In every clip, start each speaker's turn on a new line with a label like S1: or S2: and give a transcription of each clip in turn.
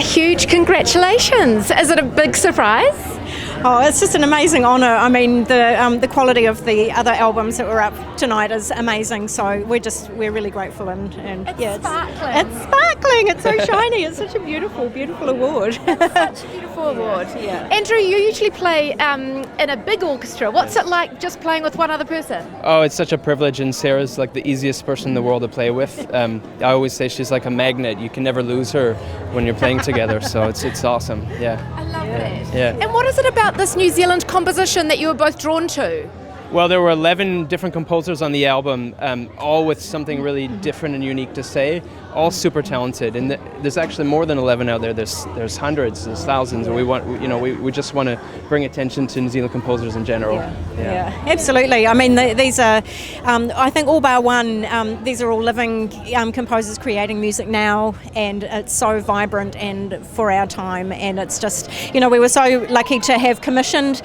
S1: a huge congratulations. Is it a big surprise?
S2: Oh, it's just an amazing honour. I mean, the quality of the other albums that were up tonight is amazing. So we're really grateful and
S1: It's sparkling.
S2: It's sparkling. It's so shiny. It's such a beautiful award.
S1: It's such a beautiful award.
S2: Yeah.
S1: Andrew, you usually play in a big orchestra. What's it like just playing with one other person?
S3: Oh, it's such a privilege, and Sarah's like the easiest person in the world to play with. I always say she's like a magnet. You can never lose her when you're playing together. So it's awesome. Yeah.
S1: I love that.
S3: Yeah.
S1: And what is it about this New Zealand composition that you were both drawn to?
S3: Well, there were 11 different composers on the album, all with something really different and unique to say, all super talented. And there's actually more than 11 out there. There's hundreds, there's thousands, and we just want to bring attention to New Zealand composers in general.
S2: Yeah, absolutely. I mean, these are, I think all bar one, these are all living composers creating music now, and it's so vibrant and for our time. And it's just, we were so lucky to have commissioned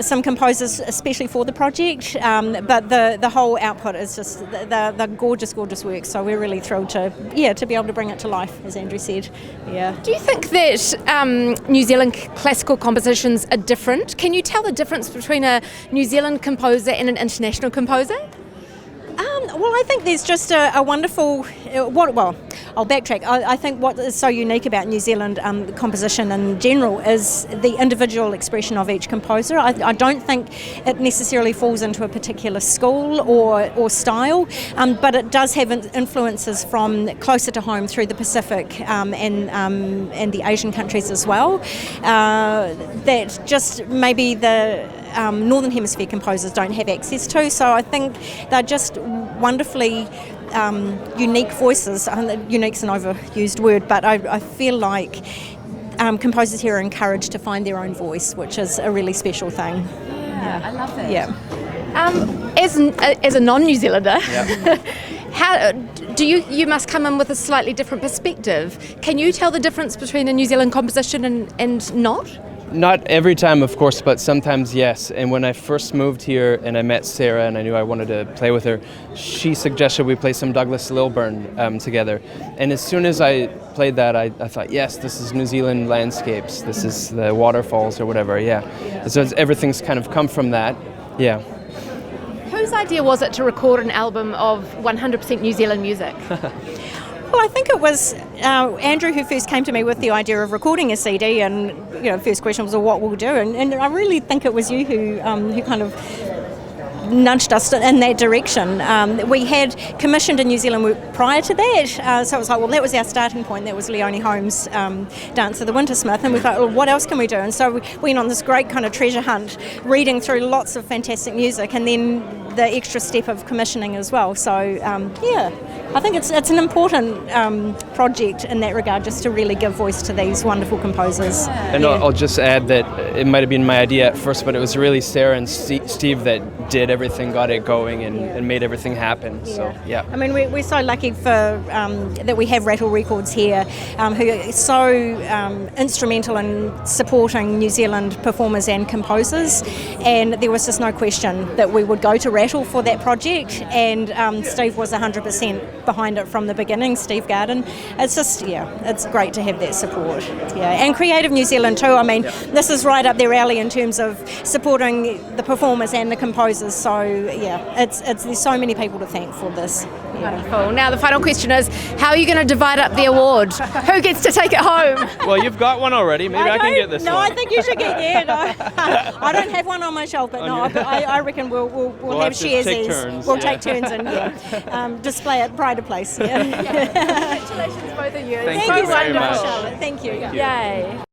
S2: some composers, especially for the project. But the whole output is just the gorgeous work. So we're really thrilled to be able to bring it to life, as Andrew said. Yeah.
S1: Do you think that New Zealand classical compositions are different? Can you tell the difference between a New Zealand composer and an international composer?
S2: Well, I think there's just a wonderful. I'll backtrack. I think what is so unique about New Zealand composition in general is the individual expression of each composer. I don't think it necessarily falls into a particular school or style, but it does have influences from closer to home through the Pacific and the Asian countries as well. That just maybe the Northern Hemisphere composers don't have access to. So I think they're just wonderfully unique voices. Unique's an overused word, but I feel like composers here are encouraged to find their own voice, which is a really special thing.
S1: Yeah, I love that.
S2: Yeah.
S1: As a non-New Zealander,
S3: Yeah.
S1: how do you must come in with a slightly different perspective. Can you tell the difference between a New Zealand composition and not?
S3: Not every time, of course, but sometimes yes. And when I first moved here and I met Sarah and I knew I wanted to play with her, she suggested we play some Douglas Lilburn together. And as soon as I played that, I thought, yes, this is New Zealand landscapes. This is the waterfalls or whatever, yeah. So everything's kind of come from that, yeah.
S1: Whose idea was it to record an album of 100% New Zealand music?
S2: Well, I think it was Andrew who first came to me with the idea of recording a CD, and first question was, well, what we'll do, and I really think it was you who kind of nudged us in that direction. We had commissioned a New Zealand work prior to that, so it was like, well, that was our starting point. That was Leonie Holmes' Dance of the Wintersmith, and we thought, well, what else can we do? And so we went on this great kind of treasure hunt, reading through lots of fantastic music, and then the extra step of commissioning as well. So I think it's an important project in that regard, just to really give voice to these wonderful composers.
S3: And I'll just add that it might have been my idea at first, but it was really Sarah and Steve that did everything, got it going, and made everything happen. So yeah.
S2: I mean, we're so lucky for that we have Rattle Records here, who are so instrumental in supporting New Zealand performers and composers. And there was just no question that we would go to Rattle for that project. And Steve was 100% behind it from the beginning. Steve Garden. It's just it's great to have that support. Yeah, and Creative New Zealand too. I mean, this is right up their alley in terms of supporting the performers and the composers. So there's so many people to thank for this.
S1: Wonderful. Now the final question is, how are you going to divide up the award? Who gets to take it home?
S3: Well, you've got one already. Maybe I can get this one.
S2: No, I think you should get. I don't have one on my shelf, but I reckon we'll have shares. We'll take turns and display it pride of place. Yeah.
S1: Congratulations, both of you.
S2: Thank you so
S3: very
S2: much,
S3: much.
S2: Charlotte. Thank you.
S1: Yay.